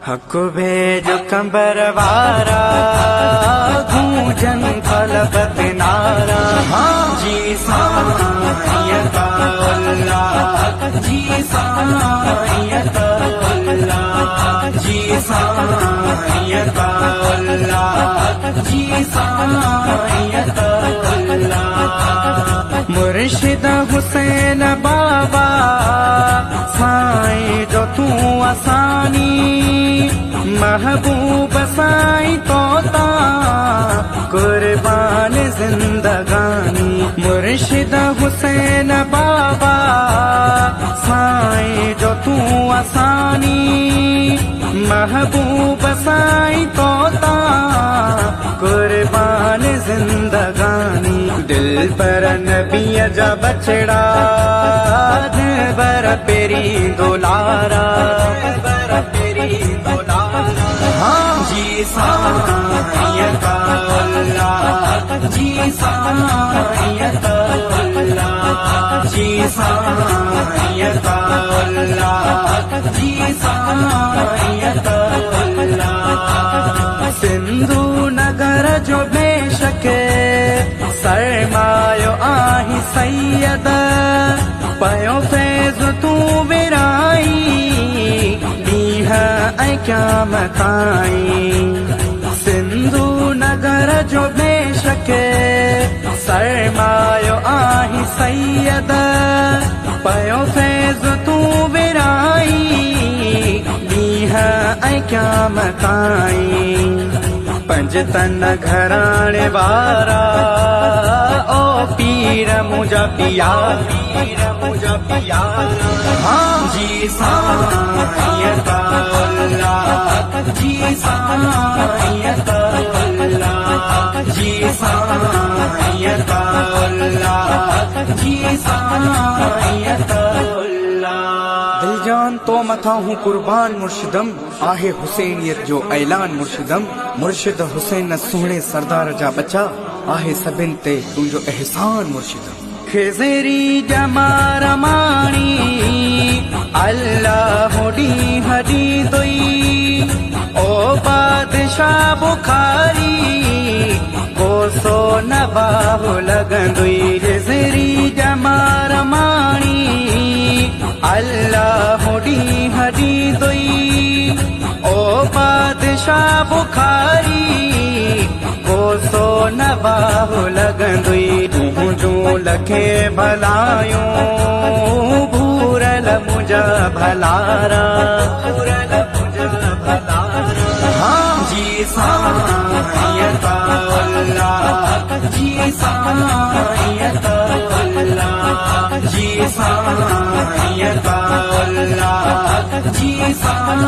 हक भेज कंबर वारा गूंजन खलबत नारा। जी साईं अल्लाह, जी साईं अल्लाह, जी साईं अल्लाह, जी साईं अल्लाह। मुर्शिद हुसैन बाबा साईं जो तू असानी, महबूब साईं तोता कुर्बान जिंदगानी। मुर्शिद हुसैन बाबा साईं जो तू असानी, महबूब साईं तोता कुर्बान जिंदगानी। दिल पर नबी जा बछड़ा बर पेरी दुलारा, जी साईं अल्लाह, जी साईं अल्लाह, जी साईं अल्लाह, जी साईं अल्लाह। सिंधु नगर जो बेशक सरमायो आही सैयद, पयो फैज़ तू विराई ॾींह ऐं क्या मताई। सिंधु नगर जो बेशक सरमायो आही सैयद, पयो फैज़ तू विराई ॾींह ऐं क्या मताई। पंज तन घराणे वारा ओ पीर मुंहिंजा पिया, पीर मुंहिंजा पिया। जी साईं अल्लाह, जी साईं अल्लाह, जी साईं अल्लाह, जी साईं अल्लाह। दिल जान तो मथा हूँ कुर्बान मुर्शिदम, आहे हुसैनियत जो ऐलान मुर्शिदम। मुर्शिद हुसैन सोहणे सरदार जा बच्चा, आहे सभिन ते तुंहिंजो एहसान मुर्शिदम। खेज़री जमार माणी अल्लाह ॾींह ॾींदुई, ओ बादशाह बुखारी कोसो नवाहु लॻंदुई। खेज़री जमार माणी अल्लाह ॾींह ॾींदुई, ओ बादशाह बुखारी कोसो नवाहु लॻंदुई। तुंहिंजो लखे भलायूं भूरल मुंहिंजा भलारा, भूरल मुंहिंजा भलारा। जी साईं अल्लाह, जी साईं अल्लाह, जी साईं अल्लाह, जी साईं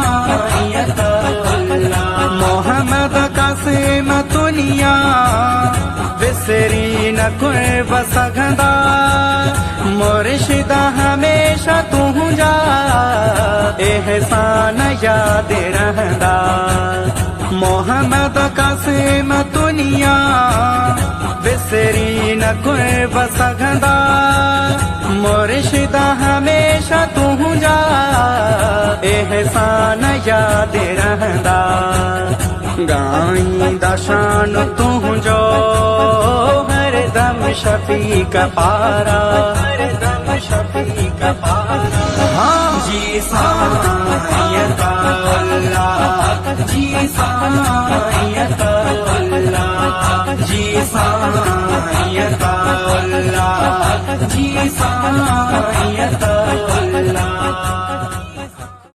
अल्लाह। मोहम्मद कासिम दुनिया विसरी न कुर्ब सघंदा, मुर्शिद हमेशा तुंहिंजा एहसान यादि रहंदा। मोहम्मद कासिम दुनिया विसरी न कुर्ब सघंदा, मुर्शिद हमेशा तुंहिंजा एहसान यादि रहंदा। गाईंदा शान तुंहिंजो हरदम शफीक पारा, हरदम शफीक पारा। जी साईं अल्लाह, जी साईं अल्लाह, जी साईं अल्लाह, जी साईं